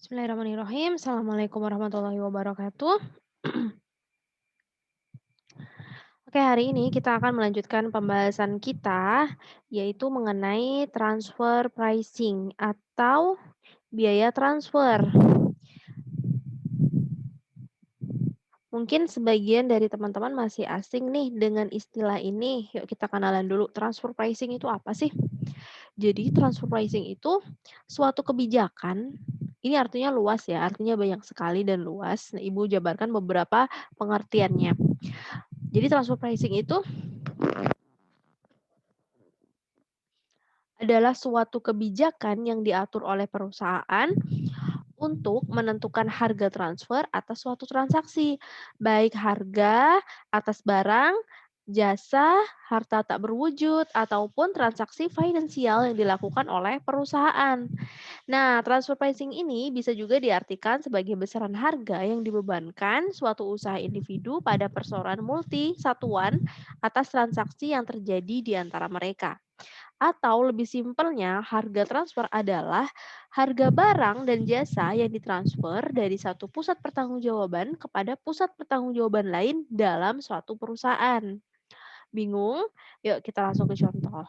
Bismillahirrahmanirrahim. Assalamualaikum warahmatullahi wabarakatuh. Oke, hari ini kita akan melanjutkan pembahasan kita, yaitu mengenai transfer pricing atau biaya transfer. Mungkin sebagian dari teman-teman masih asing nih dengan istilah ini. Yuk kita kenalan dulu. Transfer pricing itu apa sih? Jadi transfer pricing itu suatu kebijakan, ini artinya luas ya, artinya banyak sekali dan luas. Nah, Ibu jabarkan beberapa pengertiannya. Jadi transfer pricing itu adalah suatu kebijakan yang diatur oleh perusahaan untuk menentukan harga transfer atas suatu transaksi, baik harga atas barang, jasa, harta tak berwujud, ataupun transaksi finansial yang dilakukan oleh perusahaan. Nah, transfer pricing ini bisa juga diartikan sebagai besaran harga yang dibebankan suatu usaha individu pada perseroan multi satuan atas transaksi yang terjadi di antara mereka. Atau lebih simpelnya, harga transfer adalah harga barang dan jasa yang ditransfer dari satu pusat pertanggungjawaban kepada pusat pertanggungjawaban lain dalam suatu perusahaan. Bingung? Yuk kita langsung ke contoh.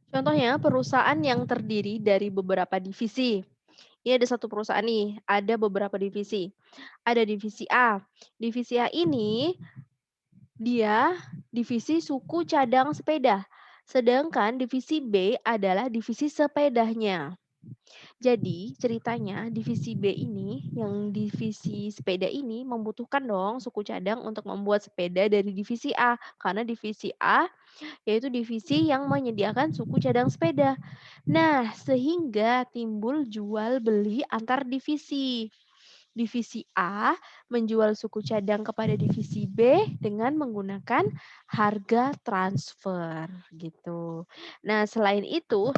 Contohnya, perusahaan yang terdiri dari beberapa divisi. Ini ada satu perusahaan nih, ada beberapa divisi. Ada divisi A. Divisi A ini dia divisi suku cadang sepeda. Sedangkan divisi B adalah divisi sepedanya. Jadi ceritanya divisi B ini, yang divisi sepeda ini membutuhkan dong suku cadang untuk membuat sepeda dari divisi A. Karena divisi A yaitu divisi yang menyediakan suku cadang sepeda. Nah, sehingga timbul jual beli antar divisi. Divisi A menjual suku cadang kepada divisi B dengan menggunakan harga transfer gitu. Nah, selain itu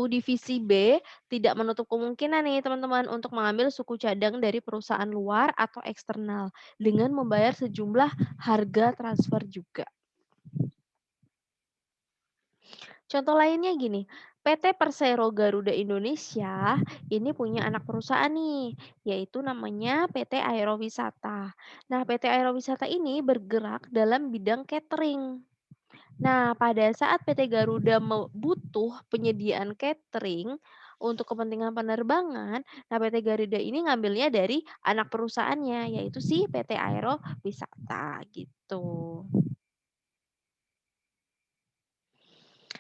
divisi B tidak menutup kemungkinan nih teman-teman untuk mengambil suku cadang dari perusahaan luar atau eksternal dengan membayar sejumlah harga transfer juga. Contoh lainnya gini, PT Persero Garuda Indonesia ini punya anak perusahaan nih, yaitu namanya PT Aerowisata. Nah, PT Aerowisata ini bergerak dalam bidang catering. Nah, pada saat PT Garuda butuh penyediaan catering untuk kepentingan penerbangan, nah PT Garuda ini ngambilnya dari anak perusahaannya, yaitu si PT Aerowisata gitu.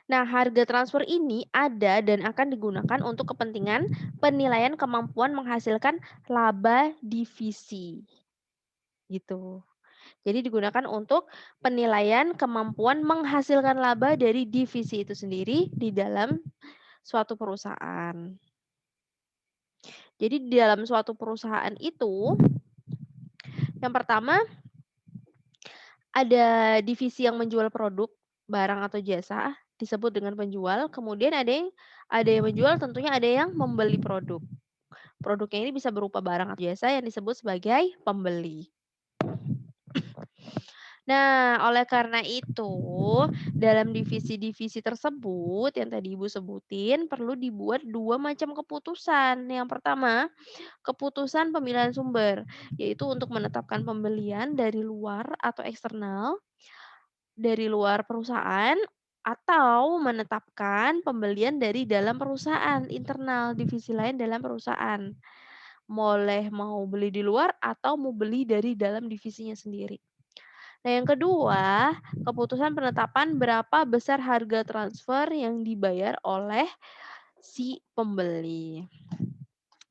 Nah, harga transfer ini ada dan akan digunakan untuk kepentingan penilaian kemampuan menghasilkan laba divisi. Gitu. Jadi digunakan untuk penilaian kemampuan menghasilkan laba dari divisi itu sendiri di dalam suatu perusahaan. Jadi di dalam suatu perusahaan itu, yang pertama ada divisi yang menjual produk, barang atau jasa, disebut dengan penjual. Kemudian ada yang menjual, tentunya ada yang membeli produk. Produknya ini bisa berupa barang atau jasa yang disebut sebagai pembeli. Nah, oleh karena itu, dalam divisi-divisi tersebut yang tadi Ibu sebutin, perlu dibuat 2 macam keputusan. Yang pertama, keputusan pemilihan sumber, yaitu untuk menetapkan pembelian dari luar atau eksternal, dari luar perusahaan, atau menetapkan pembelian dari dalam perusahaan, internal, divisi lain dalam perusahaan. Boleh mau beli di luar atau mau beli dari dalam divisinya sendiri. Nah, yang kedua, keputusan penetapan berapa besar harga transfer yang dibayar oleh si pembeli.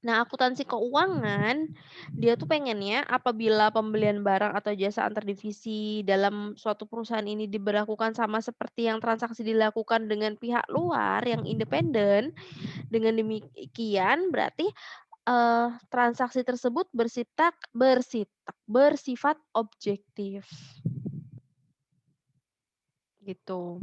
Nah, akuntansi keuangan, dia tuh pengennya apabila pembelian barang atau jasa antar divisi dalam suatu perusahaan ini diberlakukan sama seperti yang transaksi dilakukan dengan pihak luar yang independen, dengan demikian berarti transaksi tersebut bersifat objektif, gitu.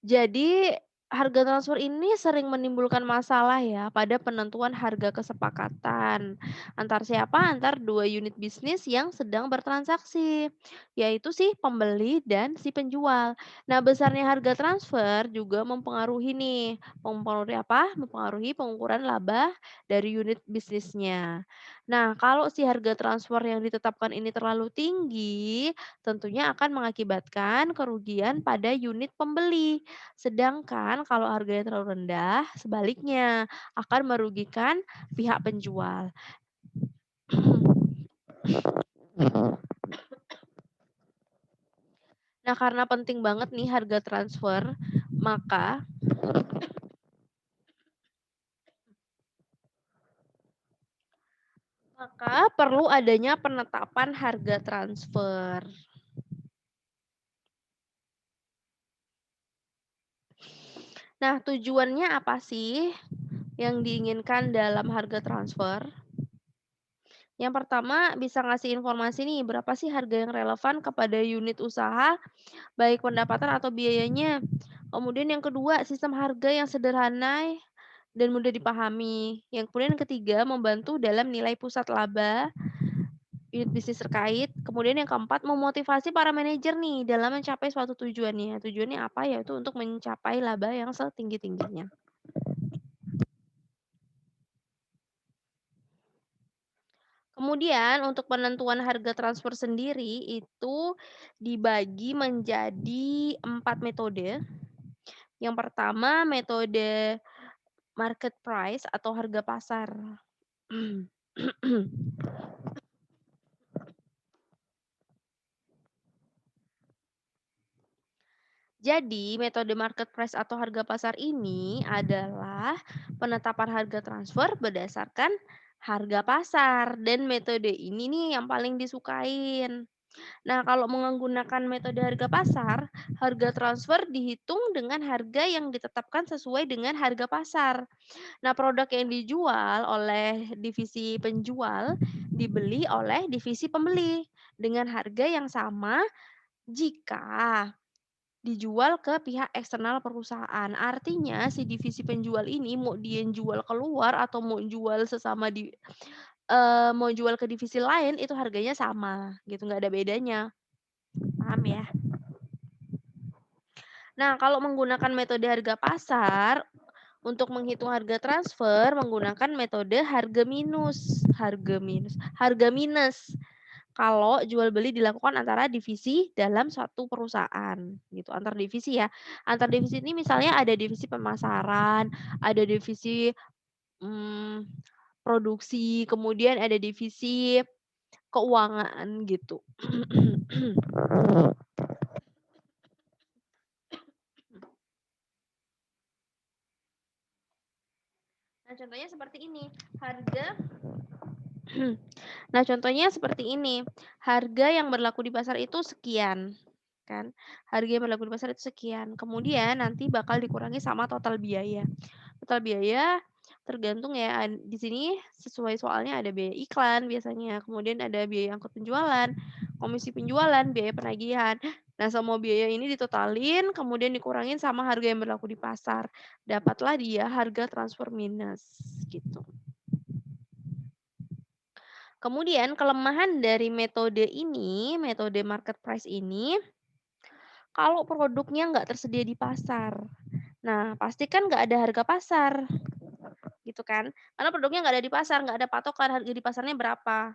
Jadi Harga transfer ini sering menimbulkan masalah ya pada penentuan harga kesepakatan antar siapa? Antar 2 unit bisnis yang sedang bertransaksi, yaitu si pembeli dan si penjual. Nah, besarnya harga transfer juga mempengaruhi nih, mempengaruhi apa? Mempengaruhi pengukuran laba dari unit bisnisnya. Nah, kalau si harga transfer yang ditetapkan ini terlalu tinggi, tentunya akan mengakibatkan kerugian pada unit pembeli. Sedangkan kalau harganya terlalu rendah, sebaliknya akan merugikan pihak penjual. Nah, karena penting banget nih harga transfer, maka perlu adanya penetapan harga transfer. Nah, tujuannya apa sih yang diinginkan dalam harga transfer? Yang pertama, bisa ngasih informasi nih, berapa sih harga yang relevan kepada unit usaha, baik pendapatan atau biayanya. Kemudian yang kedua, sistem harga yang sederhana dan mudah dipahami. Yang kemudian yang ketiga, membantu dalam nilai pusat laba unit bisnis terkait. Kemudian yang keempat, memotivasi para manajer nih dalam mencapai suatu tujuannya. Tujuannya apa? Yaitu untuk mencapai laba yang setinggi-tingginya. Kemudian untuk penentuan harga transfer sendiri itu dibagi menjadi 4 metode. Yang pertama metode market price atau harga pasar. Jadi, metode market price atau harga pasar ini adalah penetapan harga transfer berdasarkan harga pasar dan metode ini nih yang paling disukain. Nah, kalau menggunakan metode harga pasar, harga transfer dihitung dengan harga yang ditetapkan sesuai dengan harga pasar. Nah, produk yang dijual oleh divisi penjual dibeli oleh divisi pembeli dengan harga yang sama jika dijual ke pihak eksternal perusahaan. Artinya si divisi penjual ini mau dia jual keluar atau mau jual sesama mau jual ke divisi lain itu harganya sama gitu, nggak ada bedanya, paham ya? Nah, kalau menggunakan metode harga pasar, untuk menghitung harga transfer menggunakan metode harga minus. Kalau jual beli dilakukan antara divisi dalam suatu perusahaan gitu, antar divisi ya. Antar divisi ini misalnya ada divisi pemasaran, ada divisi, mmm, produksi, kemudian ada divisi keuangan gitu. Nah, contohnya seperti ini, harga Nah, contohnya seperti ini, harga yang berlaku di pasar itu sekian, kan. Harga yang berlaku di pasar itu sekian, kemudian nanti bakal dikurangi sama total biaya. Total biaya tergantung ya, di sini sesuai soalnya ada biaya iklan biasanya, kemudian ada biaya angkut penjualan, komisi penjualan, biaya penagihan. Nah, semua biaya ini ditotalin, kemudian dikurangin sama harga yang berlaku di pasar. Dapatlah dia harga transfer minus, gitu. Kemudian kelemahan dari metode ini, metode market price ini, kalau produknya nggak tersedia di pasar. Nah, pasti kan nggak ada harga pasar, gitu kan. Karena produknya nggak ada di pasar, nggak ada patokan harga di pasarnya berapa.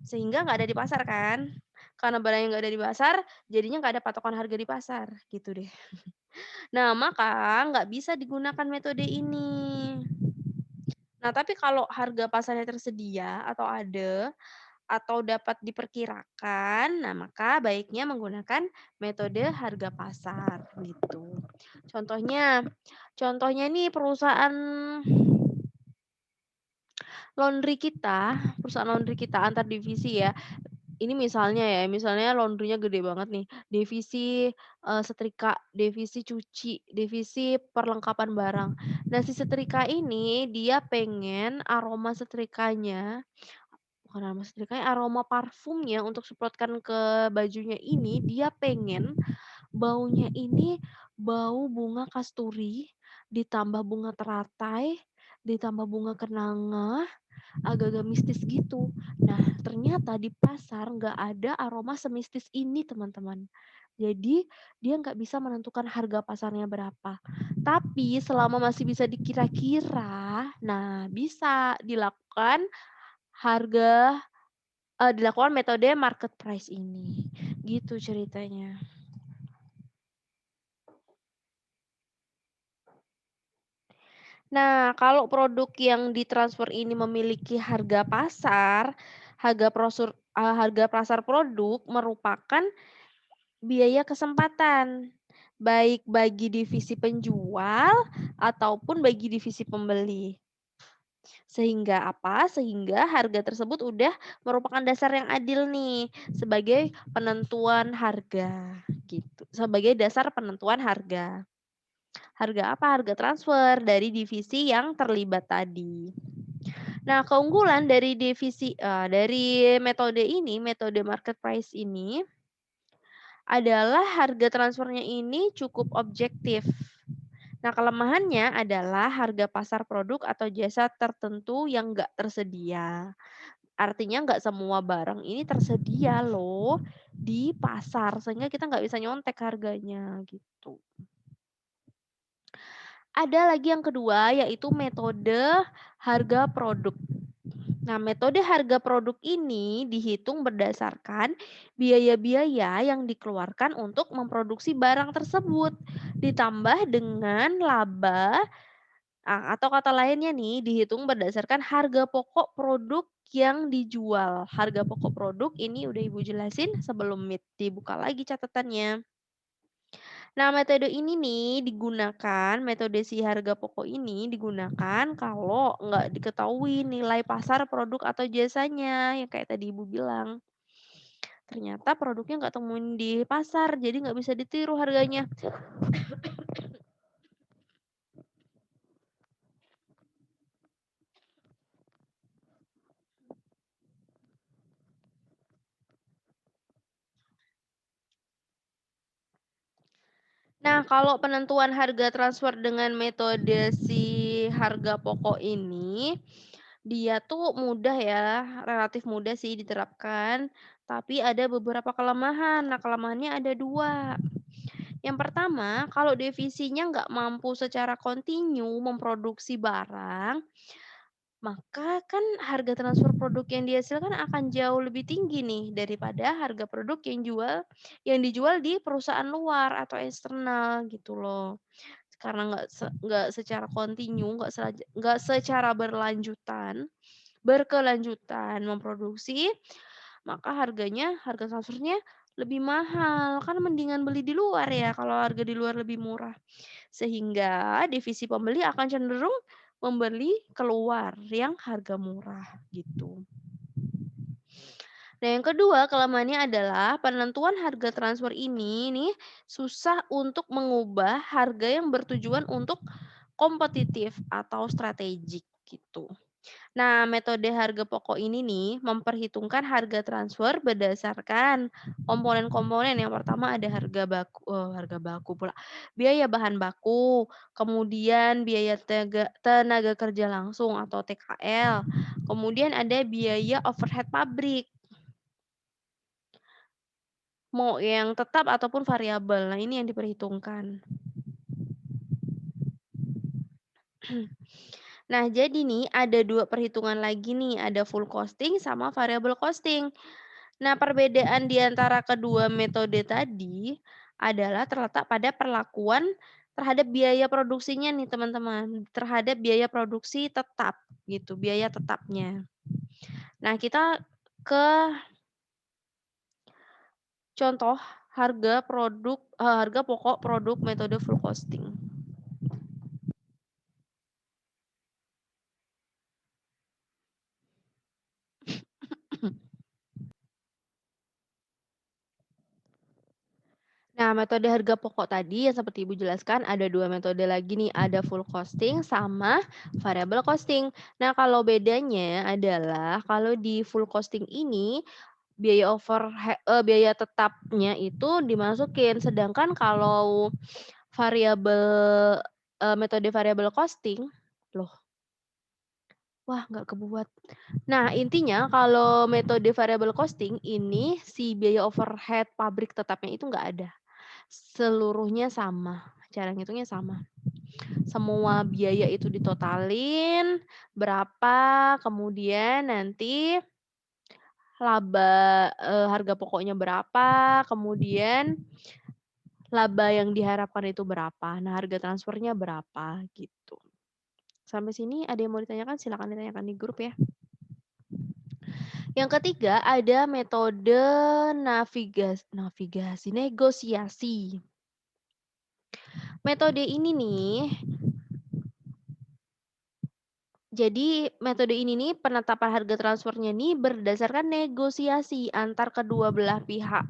Sehingga nggak ada di pasar kan. Karena barangnya nggak ada di pasar, jadinya nggak ada patokan harga di pasar, gitu deh. Nah, maka nggak bisa digunakan metode ini. Nah, tapi kalau harga pasarnya tersedia atau ada, atau dapat diperkirakan, nah maka baiknya menggunakan metode harga pasar gitu. Contohnya contohnya nih perusahaan laundry kita antar divisi ya. Ini misalnya ya, misalnya laundrynya gede banget nih, divisi, setrika, divisi cuci, divisi perlengkapan barang. Nah, si setrika ini dia pengen aroma setrikanya bukan aroma setrikanya, aroma parfumnya untuk semprotkan ke bajunya ini, dia pengen baunya ini bau bunga kasturi, ditambah bunga teratai, ditambah bunga kenanga, agak-agak mistis gitu. Nah, ternyata di pasar nggak ada aroma semistis ini, teman-teman. Jadi, dia nggak bisa menentukan harga pasarnya berapa. Tapi selama masih bisa dikira-kira, nah bisa dilakukan metode market price ini. Gitu ceritanya. Nah, kalau produk yang ditransfer ini memiliki harga pasar produk merupakan biaya kesempatan, baik bagi divisi penjual ataupun bagi divisi pembeli. Sehingga apa? Sehingga harga tersebut udah merupakan dasar yang adil nih sebagai penentuan harga gitu. Sebagai dasar penentuan harga. Harga apa? Harga transfer dari divisi yang terlibat tadi. Nah, keunggulan dari metode ini, metode market price ini adalah harga transfernya ini cukup objektif. Nah, kelemahannya adalah harga pasar produk atau jasa tertentu yang nggak tersedia. Artinya nggak semua barang ini tersedia loh di pasar, sehingga kita nggak bisa nyontek harganya gitu. Ada lagi yang kedua, yaitu metode harga produk. Nah, metode harga produk ini dihitung berdasarkan biaya-biaya yang dikeluarkan untuk memproduksi barang tersebut, ditambah dengan laba, atau kata lainnya nih, dihitung berdasarkan harga pokok produk yang dijual. Harga pokok produk ini udah Ibu jelasin sebelum dibuka lagi catatannya. Nah, metode si harga pokok ini digunakan kalau nggak diketahui nilai pasar produk atau jasanya, yang kayak tadi Ibu bilang. Ternyata produknya nggak temuin di pasar, jadi nggak bisa ditiru harganya. Nah, kalau penentuan harga transfer dengan metode si harga pokok ini, dia tuh mudah ya, relatif mudah sih diterapkan, tapi ada beberapa kelemahan. Nah, kelemahannya ada 2. Yang pertama, kalau divisinya nggak mampu secara kontinu memproduksi barang, maka kan harga transfer produk yang dihasilkan akan jauh lebih tinggi nih daripada harga produk yang dijual di perusahaan luar atau eksternal gitu loh. Karena nggak secara kontinu, nggak secara berkelanjutan memproduksi, maka harga transfernya lebih mahal. Kan mendingan beli di luar ya kalau harga di luar lebih murah. Sehingga divisi pembeli akan cenderung membeli keluar yang harga murah gitu. Nah, yang kedua kelemahannya adalah penentuan harga transfer ini nih susah untuk mengubah harga yang bertujuan untuk kompetitif atau strategik gitu. Nah, metode harga pokok ini nih memperhitungkan harga transfer berdasarkan komponen-komponen. Yang pertama ada harga baku pula, biaya bahan baku, kemudian biaya tenaga kerja langsung atau TKL, kemudian ada biaya overhead pabrik, mau yang tetap ataupun variabel. Nah, ini yang diperhitungkan. Nah, jadi nih ada 2 perhitungan lagi nih, ada full costing sama variable costing. Nah, perbedaan di antara kedua metode tadi adalah terletak pada perlakuan terhadap biaya produksinya nih, teman-teman, terhadap biaya produksi tetap gitu, biaya tetapnya. Nah, kita ke contoh harga pokok produk metode full costing. Nah, metode harga pokok tadi yang seperti Ibu jelaskan ada 2 metode lagi nih, ada full costing sama variable costing. Nah, kalau bedanya adalah kalau di full costing ini biaya tetapnya itu dimasukin, sedangkan kalau variabel metode variable costing loh, wah nggak kebuat. Nah, intinya kalau metode variable costing ini si biaya overhead pabrik tetapnya itu nggak ada. Seluruhnya sama, cara ngitungnya sama. Semua biaya itu ditotalin, berapa, kemudian nanti harga pokoknya berapa, kemudian laba yang diharapkan itu berapa, nah harga transfernya berapa, gitu. Sampai sini ada yang mau ditanyakan? Silakan ditanyakan di grup ya. Yang ketiga ada metode negosiasi. Metode ini nih, jadi metode ini nih penetapan harga transfernya nih berdasarkan negosiasi antar kedua belah pihak,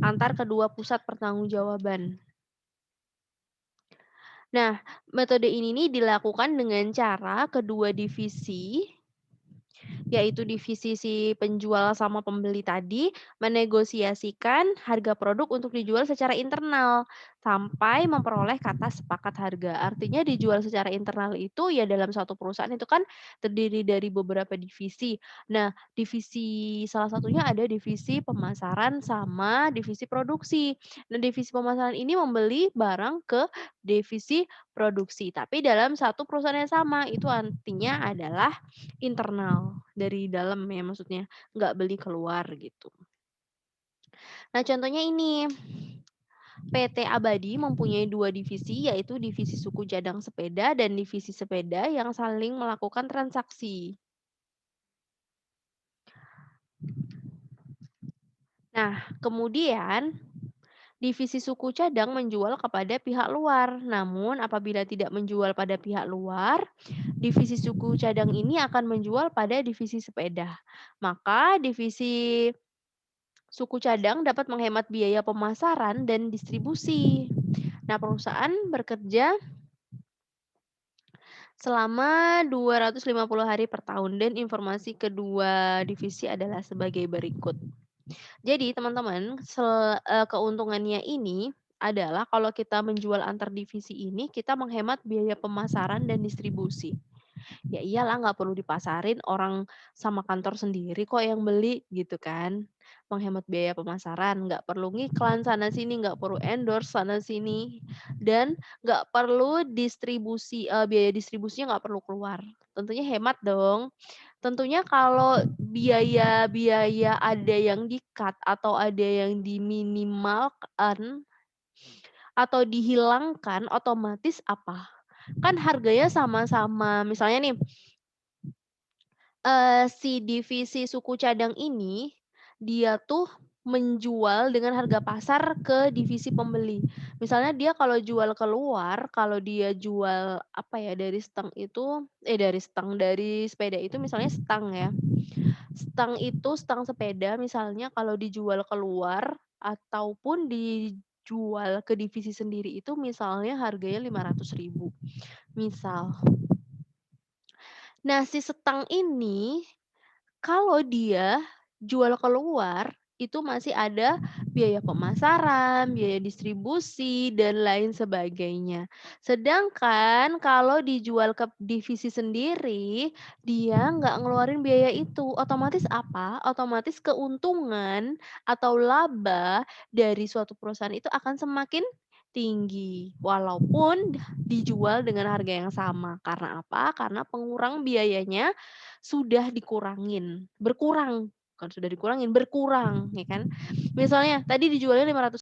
antar kedua pusat pertanggungjawaban. Nah, metode ini nih dilakukan dengan cara kedua divisi, yaitu divisi si penjual sama pembeli tadi, menegosiasikan harga produk untuk dijual secara internal, sampai memperoleh kata sepakat harga. Artinya dijual secara internal itu ya dalam suatu perusahaan itu kan terdiri dari beberapa divisi. Nah, divisi salah satunya ada divisi pemasaran sama divisi produksi. Nah, divisi pemasaran ini membeli barang ke divisi produksi, tapi dalam satu perusahaan yang sama. Itu artinya adalah internal, dari dalam ya maksudnya, nggak beli keluar gitu. Nah contohnya ini, PT Abadi mempunyai 2 divisi, yaitu divisi suku cadang sepeda dan divisi sepeda yang saling melakukan transaksi. Nah, kemudian divisi suku cadang menjual kepada pihak luar. Namun apabila tidak menjual pada pihak luar, divisi suku cadang ini akan menjual pada divisi sepeda. Maka divisi suku cadang dapat menghemat biaya pemasaran dan distribusi. Nah, perusahaan bekerja selama 250 hari per tahun dan informasi kedua divisi adalah sebagai berikut. Jadi teman-teman, keuntungannya ini adalah kalau kita menjual antar divisi ini, kita menghemat biaya pemasaran dan distribusi. Ya iyalah nggak perlu dipasarin, orang sama kantor sendiri kok yang beli gitu kan. Menghemat biaya pemasaran, nggak perlu ngiklan sana sini, nggak perlu endorse sana sini, dan nggak perlu biaya distribusinya nggak perlu keluar. Tentunya hemat dong. Tentunya kalau biaya-biaya ada yang di-cut atau ada yang diminimalkan atau dihilangkan, otomatis apa? Kan harganya sama-sama misalnya nih, si divisi suku cadang ini, dia tuh menjual dengan harga pasar ke divisi pembeli. Misalnya dia kalau jual keluar, kalau dia jual apa ya, dari sepeda itu misalnya stang ya. Stang sepeda misalnya kalau dijual keluar ataupun dijual ke divisi sendiri itu misalnya harganya 500.000, misal. Nah, si stang ini kalau dia jual keluar, itu masih ada biaya pemasaran, biaya distribusi, dan lain sebagainya. Sedangkan kalau dijual ke divisi sendiri, dia nggak ngeluarin biaya itu. Otomatis apa? Otomatis keuntungan atau laba dari suatu perusahaan itu akan semakin tinggi, walaupun dijual dengan harga yang sama. Karena apa? Karena pengurang biayanya sudah dikurangin, berkurang, bukan sudah dikurangin, berkurang, ya kan. Misalnya tadi dijualnya 500